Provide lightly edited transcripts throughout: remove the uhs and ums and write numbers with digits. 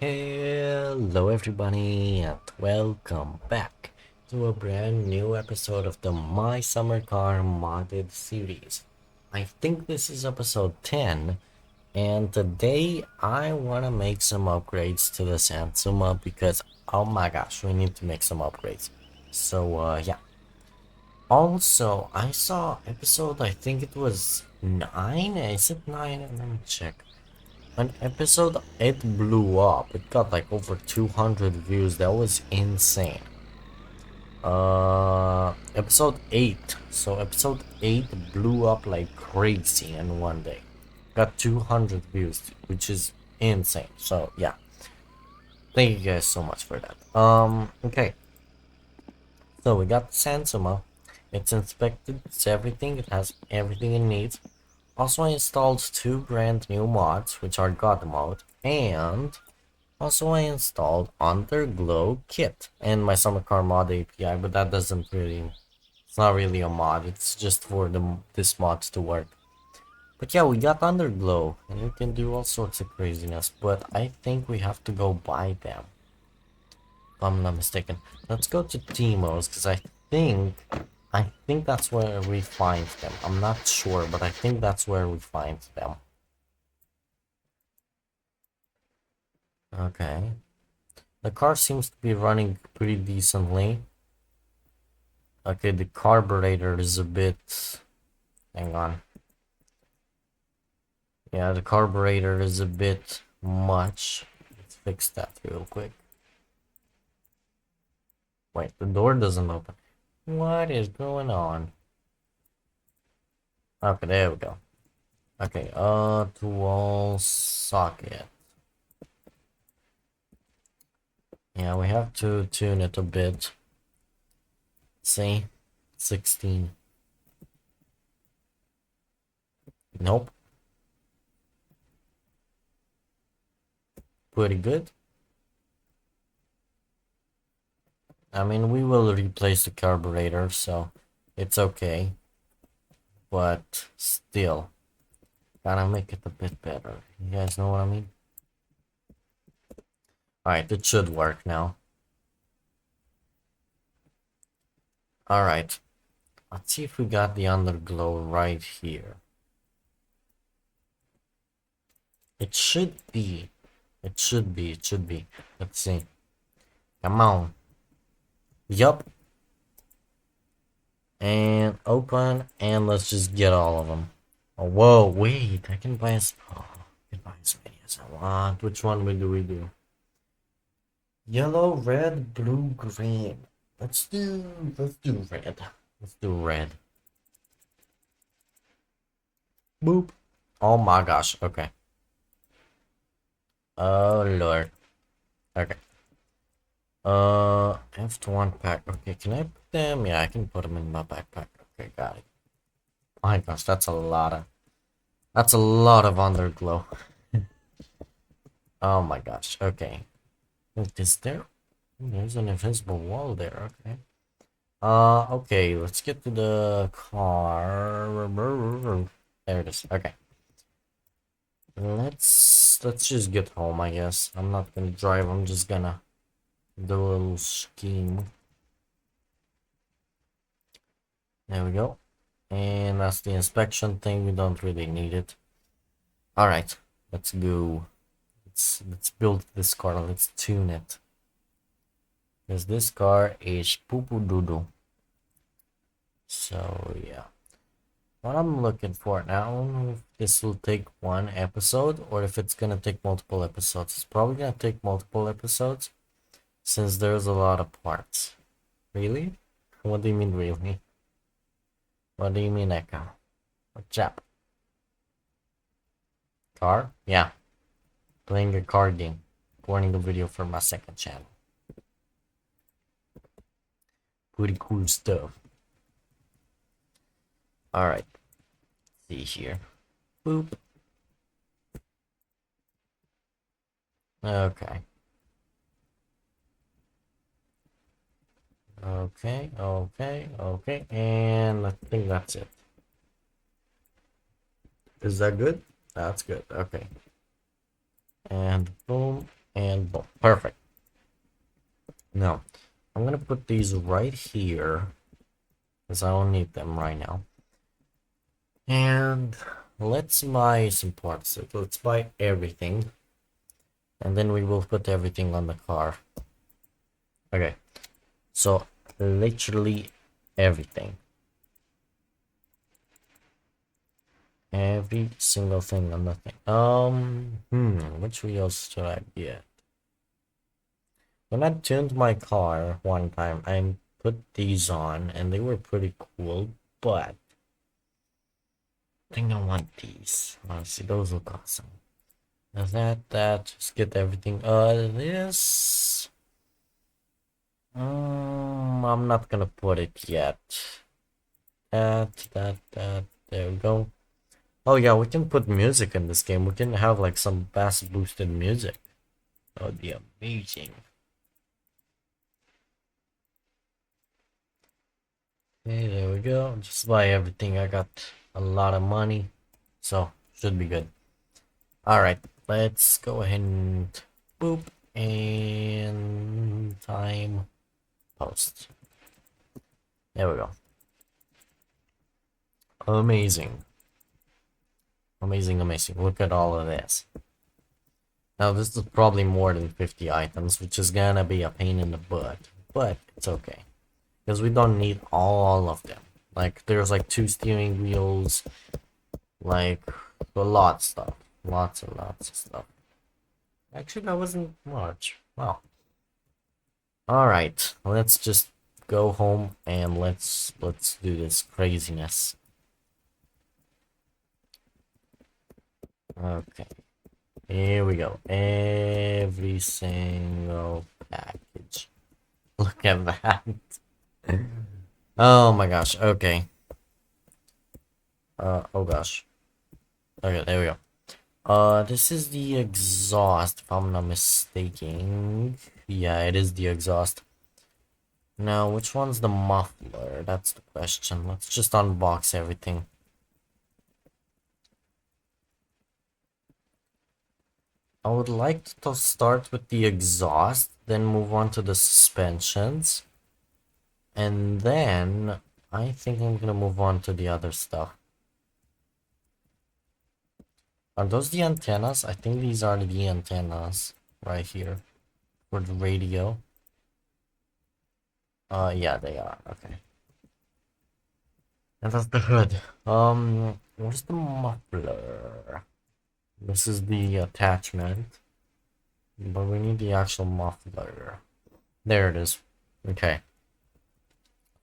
Hello everybody and welcome back to a brand new episode of the My Summer Car modded series. I think this is episode 10 and today I want to make some upgrades to the Sansuma because oh my gosh, we need to make some upgrades. So yeah. Also, I saw episode, I think it was 9, is it 9? Let me check. On episode, it blew up. It got like over 200 views. That was insane. Episode 8. So episode 8 blew up like crazy in one day. Got 200 views, which is insane. So yeah, thank you guys so much for that. Okay. So we got Sansuma. It's inspected. It's everything. It has everything it needs. Also, I installed two brand new mods, which are God mode, and also I installed Underglow Kit and my Summer Car mod API, but that doesn't really, it's not really a mod, it's just for this mod to work. But yeah, we got Underglow, and we can do all sorts of craziness, but I think we have to go buy them, if I'm not mistaken. Let's go to Teimo's, because I think that's where we find them. I'm not sure, but I think that's where we find them. Okay. The car seems to be running pretty decently. Okay, the carburetor is a bit... Hang on. Yeah, the carburetor is a bit much. Let's fix that real quick. Wait, the door doesn't open. What is going on? Okay, there we go. Okay, to wall socket. Yeah, we have to tune it a bit. See? 16. Nope. Pretty good. I mean, we will replace the carburetor, so it's okay. But still, gotta make it a bit better. You guys know what I mean? Alright, it should work now. Alright, let's see if we got the underglow right here. It should be. It should be. It should be. Let's see. Come on. Yup. And open. And let's just get all of them. Oh, whoa, wait. I can buy as, oh, I can buy as many as I want. Which one do we do? Yellow, red, blue, green. Let's do red. Let's do red. Boop. Oh my gosh. Okay. Oh lord. Okay. Have to unpack. Okay, can I put them? Yeah, I can put them in my backpack. Okay, got it. My gosh, that's a lot of underglow. Oh my gosh. Okay. Wait, is there? There's an invisible wall there. Okay. Okay. Let's get to the car. There it is. Okay. Let's just get home, I guess. I'm not gonna drive. I'm just gonna do a little scheme. There we go. And that's the inspection thing. We don't really need it. All right, let's go. Let's build this car. Let's tune it. Because this car is poo poo doo doo. So yeah. What I'm looking for now, I don't know if this will take one episode or if it's gonna take multiple episodes. It's probably gonna take multiple episodes since there's a lot of parts. Really? What do you mean really? What do you mean Echo? What's up? Car? Yeah. Playing a card game. Recording a video for my second channel. Pretty cool stuff. Alright. See here. Boop. Okay. Okay, and I think that's it. Is that good? That's good, okay. And boom, and boom. Perfect. Now, I'm gonna put these right here, because I don't need them right now. And let's buy some parts. Let's buy everything. And then we will put everything on the car. Okay. So, literally everything. Every single thing on the thing. Which wheels should I get? When I tuned my car one time, I put these on and they were pretty cool, but I think I want these. Honestly, those look awesome. Now just get everything. This. I'm not gonna put it yet. There we go. Oh yeah, we can put music in this game. We can have like some bass boosted music. That would be amazing. Okay, there we go. Just buy everything. I got a lot of money, so should be good. Alright, let's go ahead and boop and time post. There we go. Amazing. Amazing, amazing. Look at all of this. Now this is probably more than 50 items, which is gonna be a pain in the butt, but it's okay. Because we don't need all of them. Like, there's like 2 steering wheels, like, a lot of stuff. Lots and lots of stuff. Actually, that wasn't much. Wow. Alright, let's just go home and let's do this craziness. Okay. Here we go. Every single package. Look at that. Oh my gosh. Okay. Oh gosh. Okay, there we go. This is the exhaust, if I'm not mistaken. Yeah, it is the exhaust. Now, which one's the muffler? That's the question. Let's just unbox everything. I would like to start with the exhaust, then move on to the suspensions. And then, I think I'm gonna move on to the other stuff. Are those the antennas? I think these are the antennas right here for the radio. Yeah, they are. Okay. And that's the hood. Where's the muffler? This is the attachment, but we need the actual muffler. There it is. Okay.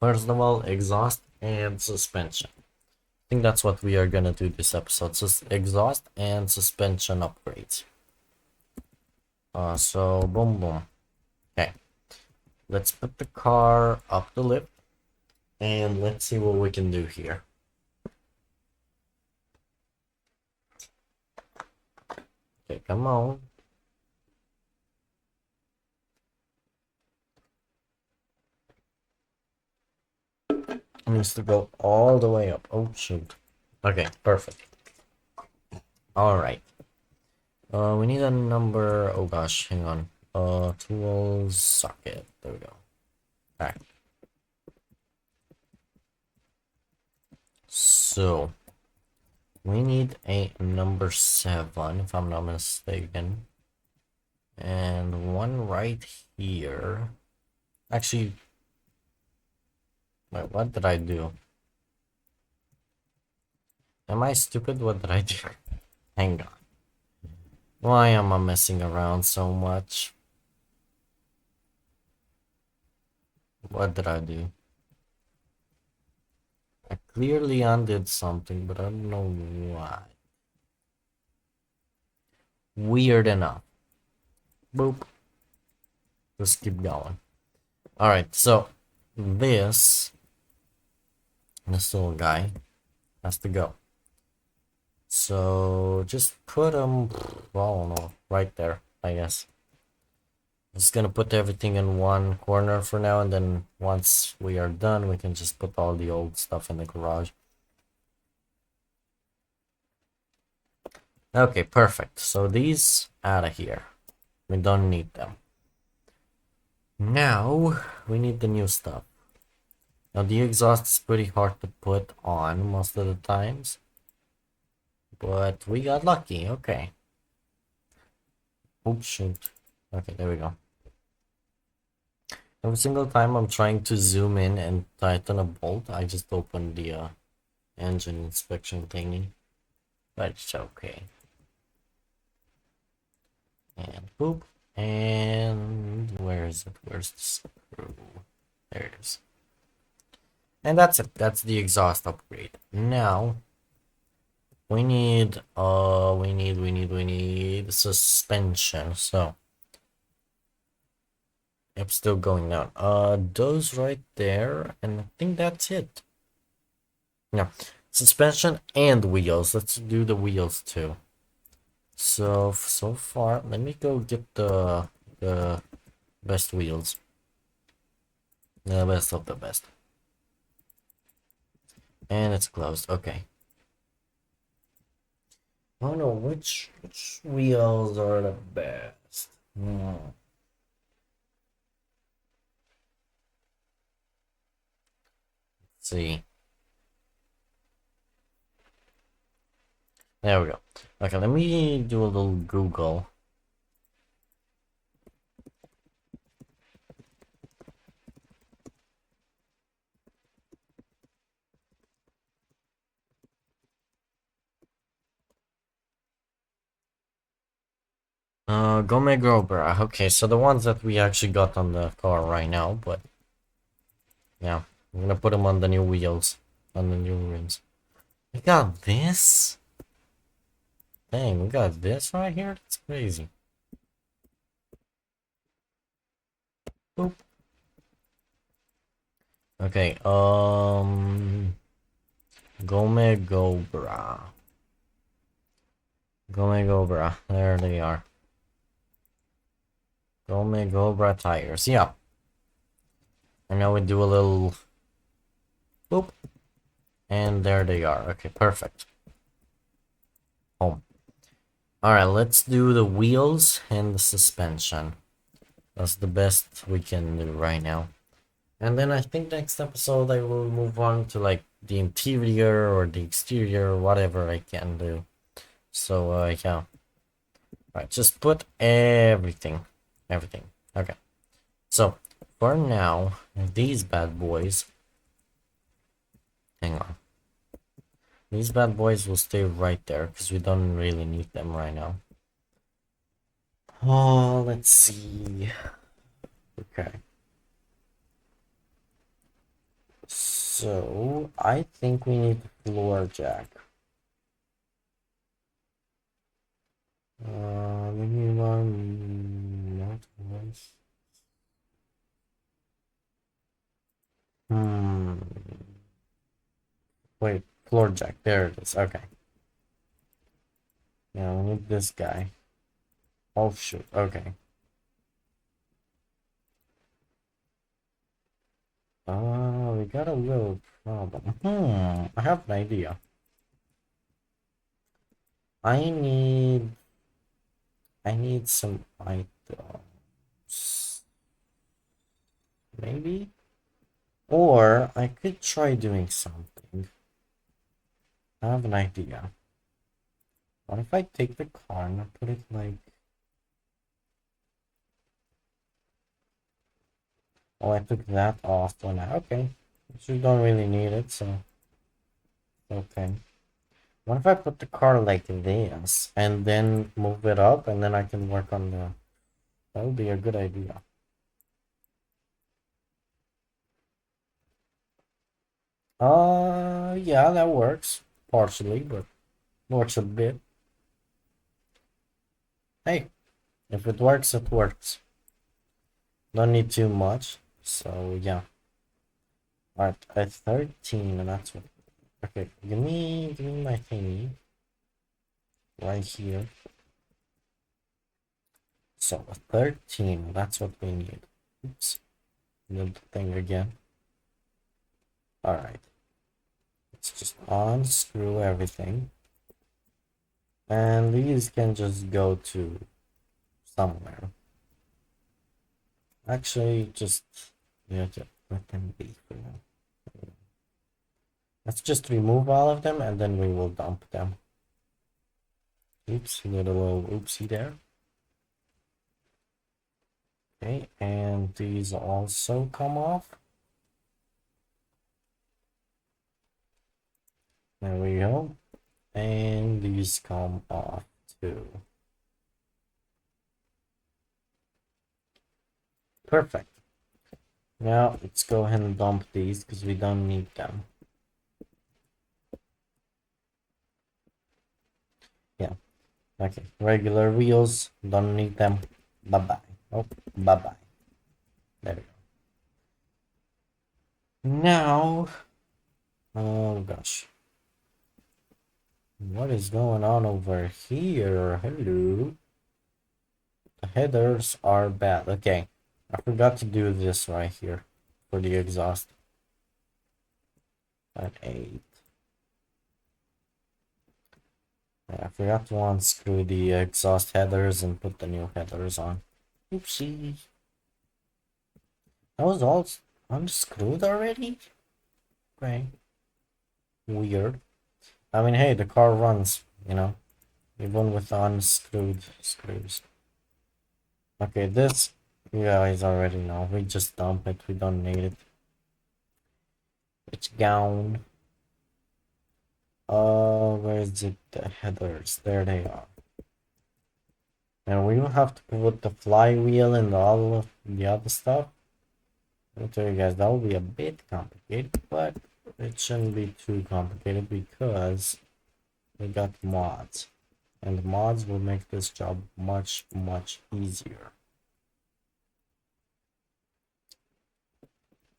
First of all, exhaust and suspension. I think that's what we are gonna do this episode. So exhaust and suspension upgrades. So boom boom. Okay. Let's put the car up the lift and let's see what we can do here. Okay, come on. It needs to go all the way up. Oh shoot. Okay, perfect. Alright. We need a number. Oh gosh, hang on. Tools socket. There we go. Alright. So we need a number 7, if I'm not mistaken. And one right here. Actually, wait, what did I do? Am I stupid? What did I do? Hang on. Why am I messing around so much? What did I do? I clearly undid something, but I don't know why. Weird enough. Boop. Just keep going. Alright, so this little guy has to go. So just put him, well, I don't know, right there, I guess. Just gonna put everything in one corner for now, and then once we are done, we can just put all the old stuff in the garage. Okay, perfect. So these out of here. We don't need them. Now we need the new stuff. Now the exhaust is pretty hard to put on most of the times, but we got lucky. Okay. Oops, shoot. Okay, there we go. Every single time I'm trying to zoom in and tighten a bolt, I just open the engine inspection thingy. But it's okay. And boop. And where is it? Where's the screw? There it is. And that's it. That's the exhaust upgrade. Now we need suspension. So it's still going down. Those right there, and I think that's it. Yeah, suspension and wheels. Let's do the wheels too. So far, let me go get the best wheels. The best of the best. And it's closed. Okay. Oh no, which wheels are the best? Let's see. There we go. Okay, let me do a little Google. Gome Grobra. Okay, so the ones that we actually got on the car right now, but yeah, I'm gonna put them on the new wheels, on the new rims. We got this? Dang, we got this right here? That's crazy. Boop. Okay, Gome Gobra. Gome Gobra. There they are. Gome Gobra tires. Yeah. And now we do a little boop. And there they are. Okay, perfect. Home. Alright, let's do the wheels and the suspension. That's the best we can do right now. And then I think next episode I will move on to like the interior or the exterior, whatever I can do. So yeah. Right, just put everything. Everything. Okay. So for now, these bad boys. Hang on. These bad boys will stay right there because we don't really need them right now. Oh, let's see. Okay. So I think we need the floor jack. Maybe one, not once. Wait, floor jack. There it is. Okay. Yeah, we need this guy. Oh shoot. Okay. We got a little problem. I have an idea. I need some items. Maybe? Or I could try doing something. I have an idea. What if I take the car and put it like... Oh, I took that off when okay. You don't really need it, so... Okay. What if I put the car like this and then move it up and then I can work on the... That would be a good idea. Yeah, that works. Partially, but works a bit. Hey, if it works, it works. Don't need too much. So, yeah. Alright, at 13, and that's what... Okay, give me my thingy. Right here. So, 13, that's what we need. Oops. Need the thing again. Alright. Let's just unscrew everything. And these can just go to somewhere. Actually, just yeah, just let them be for now. Let's just remove all of them and then we will dump them. Oops, little oopsie there. Okay, and these also come off. There we go. And these come off too. Perfect. Now let's go ahead and dump these because we don't need them. Yeah. Okay. Regular wheels, don't need them. Bye-bye. Oh, bye-bye. There we go. Now, oh gosh. What is going on over here? Hello. The headers are bad. Okay. I forgot to do this right here for the exhaust. At 8. Yeah, I forgot to unscrew the exhaust headers and put the new headers on. Oopsie. That was all unscrewed already? Okay. Weird. I mean, hey, the car runs, you know, even with unscrewed screws. Okay, this, you guys already know. We just dump it. We don't need it. It's gone. Where is it? The headers. There they are. And we will have to put the flywheel and all of the other stuff. I'll tell you guys, that will be a bit complicated, but it shouldn't be too complicated because we got mods. And the mods will make this job much, much easier.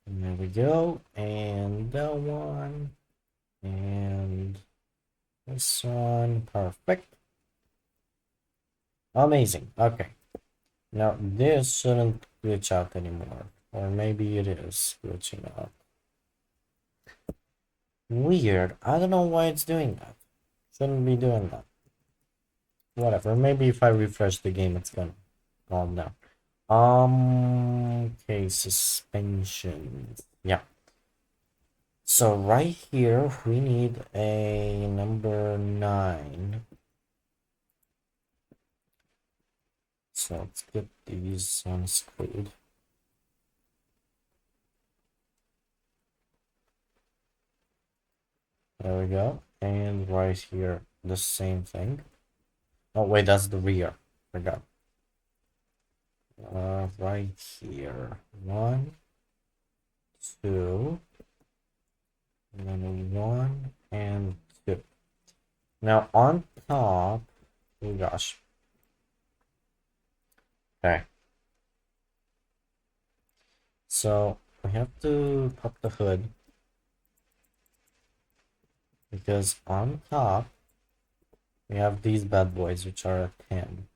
And there we go. And that one. And this one. Perfect. Amazing. Okay. Now this shouldn't glitch out anymore. Or maybe it is glitching out. Weird. I don't know why it's doing that. Shouldn't be doing that. Whatever. Maybe if I refresh the game, it's gonna calm down. Okay, suspensions. Yeah. So right here, we need a number 9. So let's get these unscrewed. There we go. And right here, the same thing. Oh, wait, that's the rear. Forgot. Right here. 1, 2, and then 1 and 2. Now on top, oh gosh. Okay. So we have to pop the hood because on top we have these bad boys which are a 10.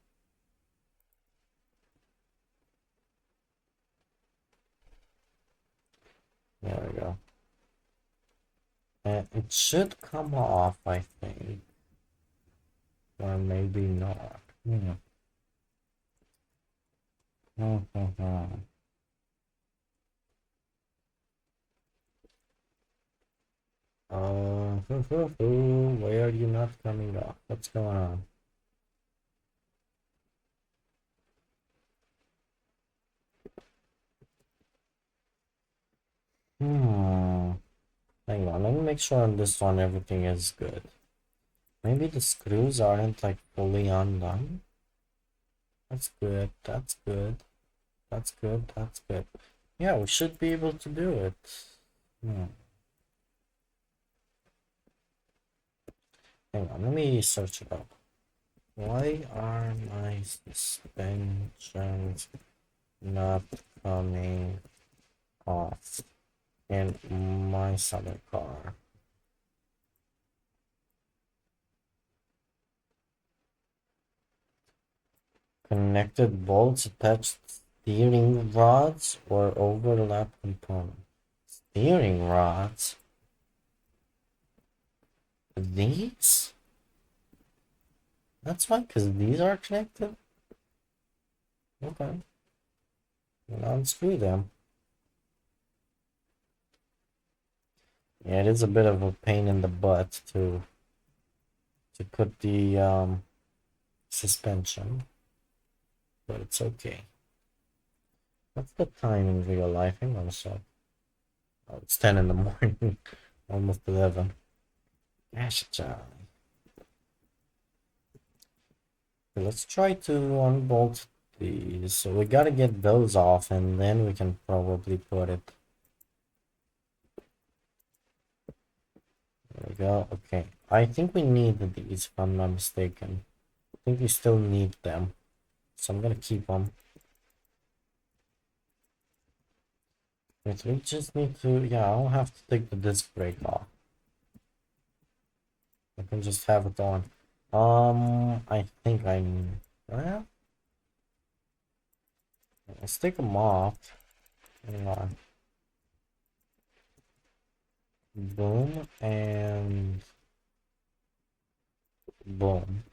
There we go. And it should come off, I think. Or maybe not. Why are you not coming off? What's going on? Hang on, let me make sure on this one everything is good. Maybe the screws aren't like fully undone. That's good, that's good. That's good, that's good. Yeah, we should be able to do it. Hang on, let me search it up. Why are my suspensions not coming off in my summer car? Connected bolts attached steering rods or overlap components. Steering rods? These? That's fine, because these are connected. Okay. Unscrew them. Yeah, it is a bit of a pain in the butt to put the suspension, but it's okay. What's the time in real life? Hang on a sec. Oh, it's 10 in the morning. Almost 11. Gosh, Charlie. Let's try to unbolt these. So we gotta get those off and then we can probably put it. There we go. Okay. I think we need these if I'm not mistaken. I think we still need them. So I'm gonna keep them. Wait, we just need to, yeah, I'll have to take the disc brake off. I can just have it on. I think well, let's take them off. Hang on. Boom, and boom.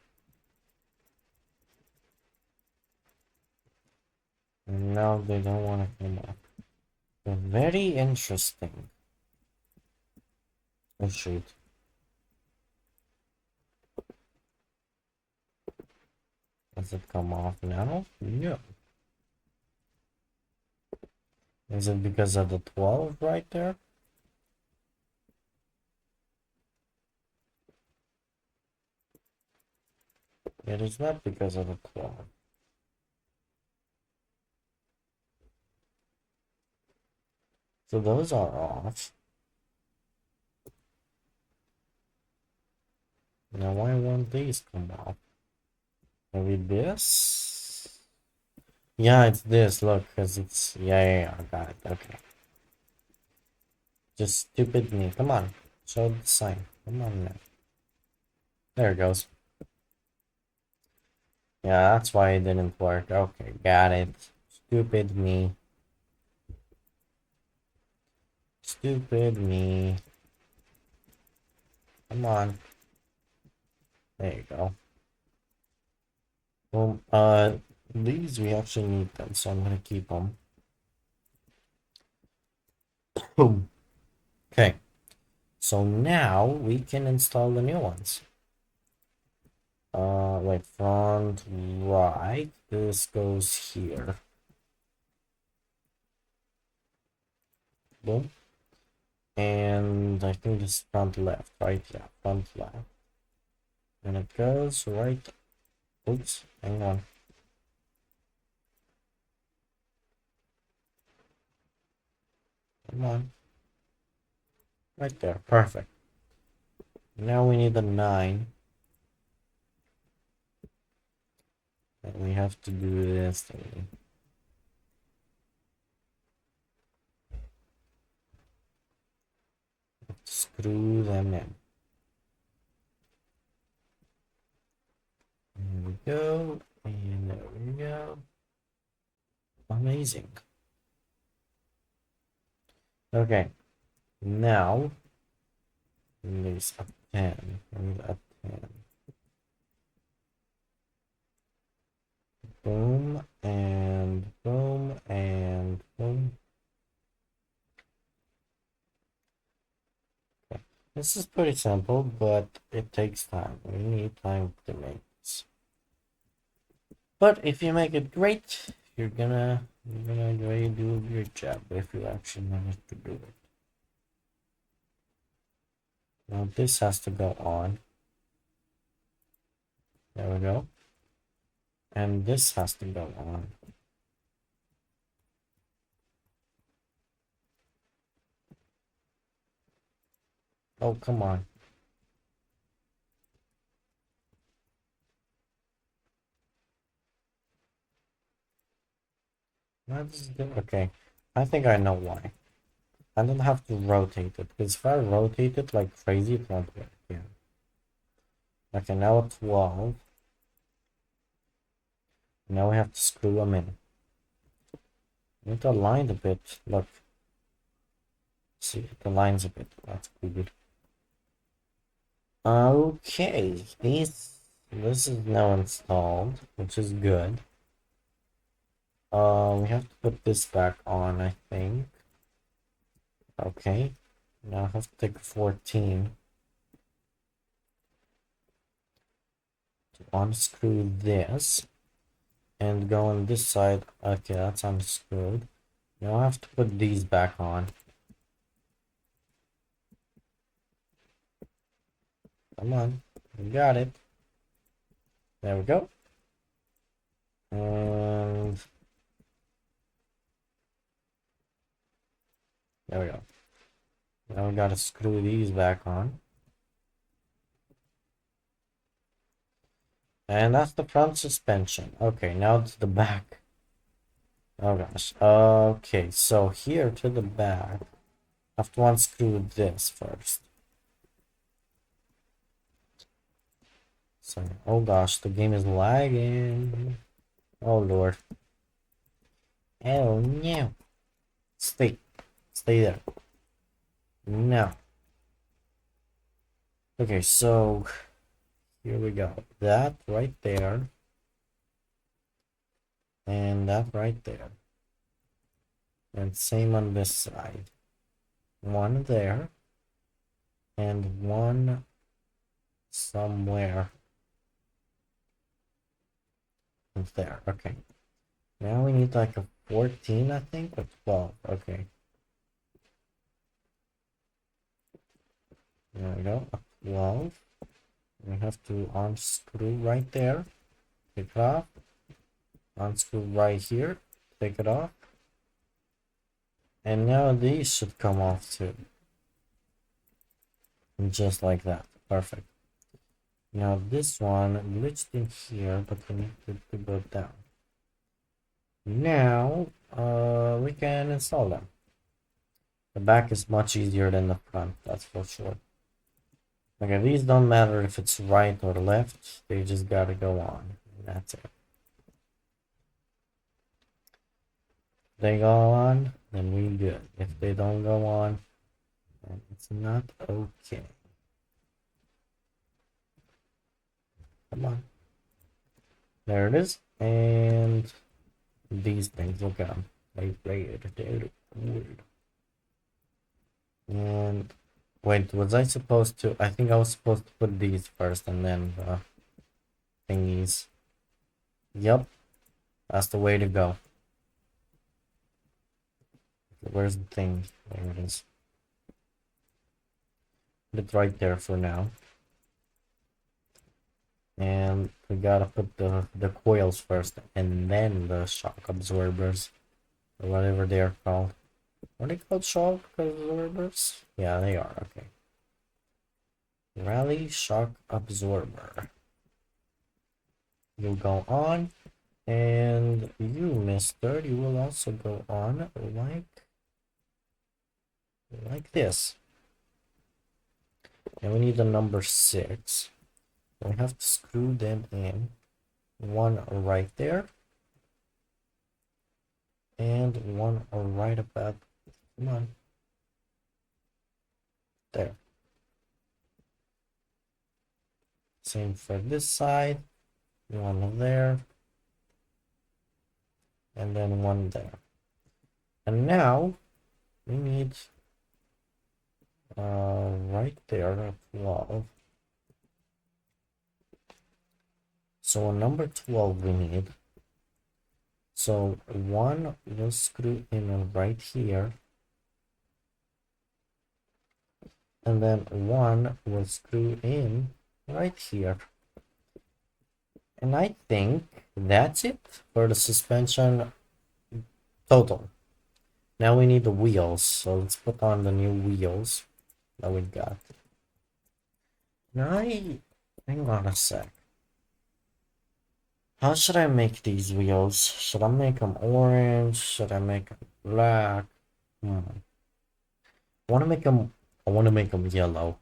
And now they don't want to come off. They're very interesting. Oh shoot. Does it come off now? No. Is it because of the 12 right there? It is not because of the 12. So those are off. Now why won't these come off? Maybe this? Yeah, it's this, look, because it's... Yeah, I got it, okay. Just stupid me, come on. Show the sign, come on now. There it goes. Yeah, that's why it didn't work. Okay, got it. Stupid me. Stupid me. Come on. There you go. Well, these we actually need them, so I'm gonna keep them. Boom. Okay. So now we can install the new ones. Wait, front right. This goes here. Boom. And I think this front left, right? Yeah, front left. And it goes right. Oops, hang on. Come on. Right there, perfect. Now we need a 9. And we have to do this thing. Screw them in. There we go. And there we go. Amazing. Okay. Now, there's a 10. And a 10. Boom, and boom, and boom. Okay. This is pretty simple, but it takes time. We need time to make this. But if you make it great, you're gonna really do a great job if you actually manage to do it. Now this has to go on. There we go. And this has to go on. Oh, come on. Okay. I think I know why. I don't have to rotate it, because if I rotate it like crazy, it won't work. Yeah. Okay, now it's 12. Now we have to screw them in. Need to align a bit. Look. See, it aligns a bit. That's good. Okay, this is now installed, which is good. We have to put this back on, I think. Okay. Now I have to take 14 to unscrew this and go on this side. Okay, that's unscrewed. Now I have to put these back on. Come on, we got it. There we go. And there we go. Now we gotta screw these back on. And that's the front suspension. Okay, now it's the back. Oh gosh. Okay, so here to the back, I have to unscrew this first. So, oh gosh, the game is lagging. Oh lord. Oh no. Stay. Stay there. No. Okay, so here we go. That right there. And that right there. And same on this side. One there. And one somewhere. There. Okay. Now we need like a 14, I think, or 12. Okay. There we go. A 12. We have to unscrew right there. Take it off. Unscrew right here. Take it off. And now these should come off too. And just like that. Perfect. Now this one glitched in here, but we need to go down. Now we can install them. The back is much easier than the front, that's for sure. Okay, these don't matter if it's right or left, they just gotta go on. And that's it. If they go on, then we good. If they don't go on, then it's not okay. Come on. There it is. And these things, look at them. They're weird. And wait, was I supposed to? I think I was supposed to put these first and then the thingies. Yep, that's the way to go. Where's the thing? There it is. Put it right there for now. And we gotta put the coils first and then the shock absorbers. Or whatever they are called. Are they called shock absorbers? Yeah, they are. Okay. Rally shock absorber. You'll go on, and you, mister, you will also go on like this. And we need the number 6. We have to screw them in. One right there. And one right about, come on. There. Same for this side. One there. And then one there. And now we need right there at 12. So on number 12 we need. So one will screw in right here. And then one will screw in right here. And I think that's it for the suspension total. Now we need the wheels, so let's put on the new wheels that we got. Now hang on a sec. How should I make these wheels? Should I make them orange? Should I make them black? I want to make them yellow.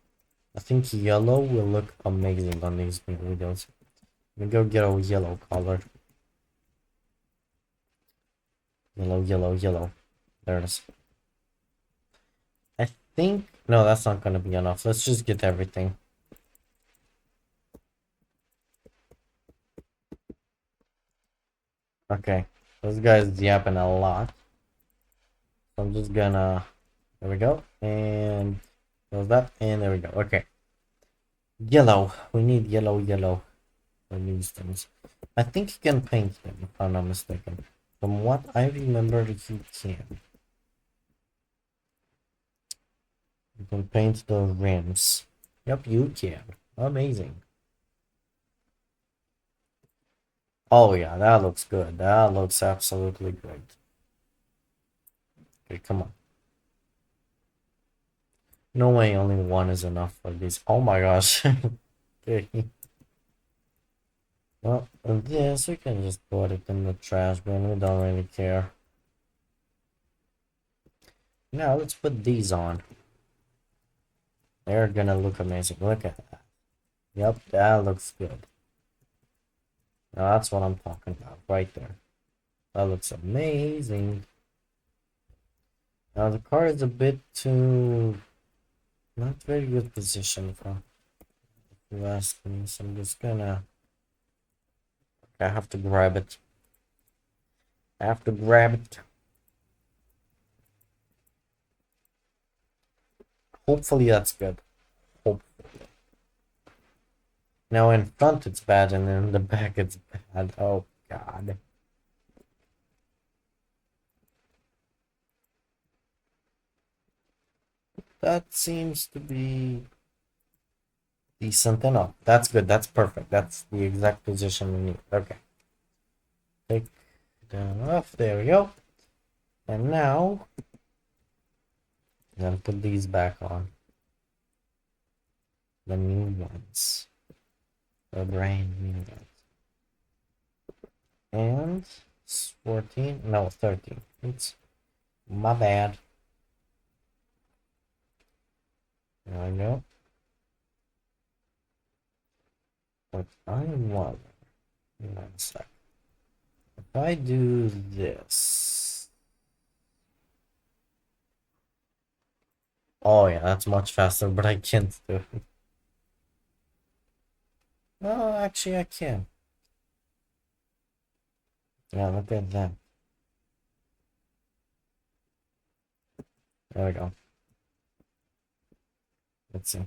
I think yellow will look amazing on these new wheels. Let me go get a yellow color. Yellow. There it is. I think... No, that's not going to be enough. Let's just get everything. Okay. This guy's yapping a lot. So I'm just gonna, there we go. And there's that, and there we go. Okay. Yellow. We need yellow for these things. I think you can paint them, if I'm not mistaken. From what I remember, you can. You can paint the rims. Yep, you can. Amazing. Oh yeah, that looks good. That looks absolutely great. Okay, come on. No way only one is enough for these. Oh my gosh. Okay. Well, this we can just put it in the trash bin. We don't really care. Now let's put these on. They're gonna look amazing. Look at that. Yep, that looks good. Now that's what I'm talking about right there. That looks amazing. Now the car is a bit too not very good position for if you ask me, so I'm just gonna I have to grab it. I have to grab it. Hopefully that's good. Hopefully. Now in front it's bad and in the back it's bad. Oh god. That seems to be decent enough. That's good. That's perfect. That's the exact position we need. Okay. Take them off. There we go. And now I'm gonna put these back on. The new ones. The brand new ones. And it's 14. No, 13. It's my bad. There I go. But I want. One sec. If I do this. Oh yeah, that's much faster, but I can't do it. Oh, actually I can. Yeah, look at that. There we go. Let's see.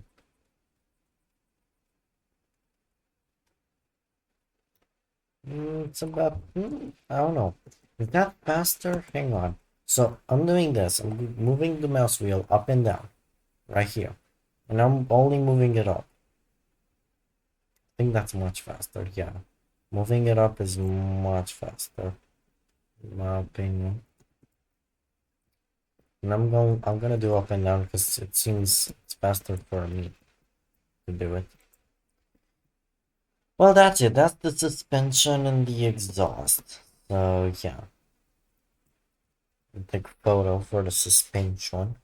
It's about, I don't know. Is that faster? Hang on. So I'm doing this. I'm moving the mouse wheel up and down. Right here. And I'm only moving it up. I think that's much faster. Yeah. Moving it up is much faster. In my opinion. And I'm gonna do up and down because it seems it's faster for me to do it. Well, that's it. That's the suspension and the exhaust. So yeah. I'll take a photo for the suspension.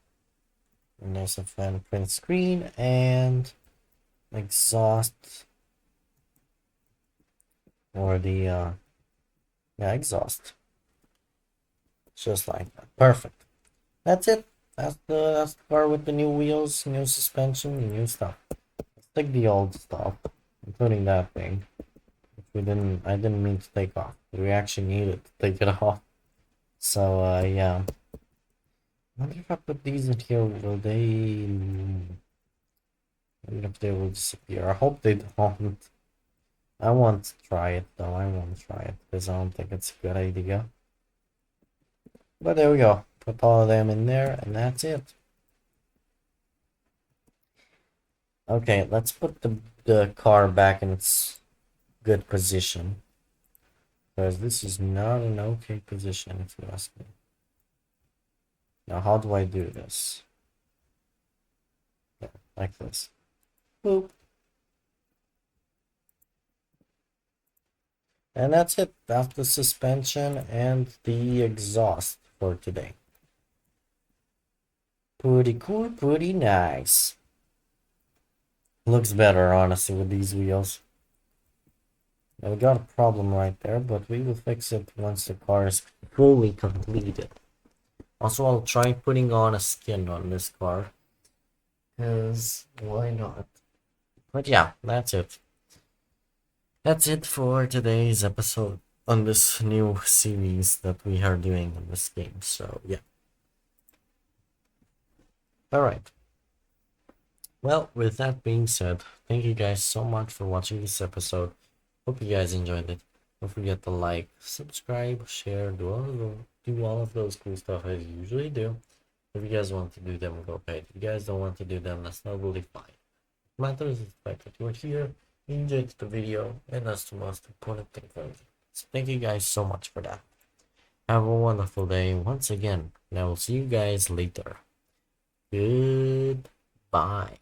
And there's a fan print screen and exhaust or the yeah, exhaust. Just like that. Perfect. That's it. That's the car with the new wheels, new suspension, new stuff. Let's take the old stuff, including that thing. I didn't mean to take off. We actually needed to take it off. So yeah. I wonder if I put these in here, will they I wonder if they will disappear. I hope they don't. I want to try it though. I want to try it because I don't think it's a good idea. But there we go. Put all of them in there and that's it. Okay, let's put the car back in its good position. Because this is not an okay position if you ask me. Now how do I do this? Yeah, like this. Boop. And that's it. That's the suspension and the exhaust for today. Pretty cool, pretty nice. Looks better, honestly, with these wheels. Now, we got a problem right there, but we will fix it once the car is fully completed. Also, I'll try putting on a skin on this car. Because, why not? But yeah, that's it. That's it for today's episode. on this new series that we are doing in this game. So yeah. All right. Well, with that being said, thank you guys so much for watching this episode. Hope you guys enjoyed it. Don't forget to like, subscribe, share, do all of those cool stuff as you usually do. If you guys want to do them, go ahead. If you guys don't want to do them, that's totally fine. What matters is the fact that you are here, you enjoyed the video, and that's the most important thing for me. So thank you guys so much for that. Have a wonderful day once again, and I will see you guys later. Goodbye.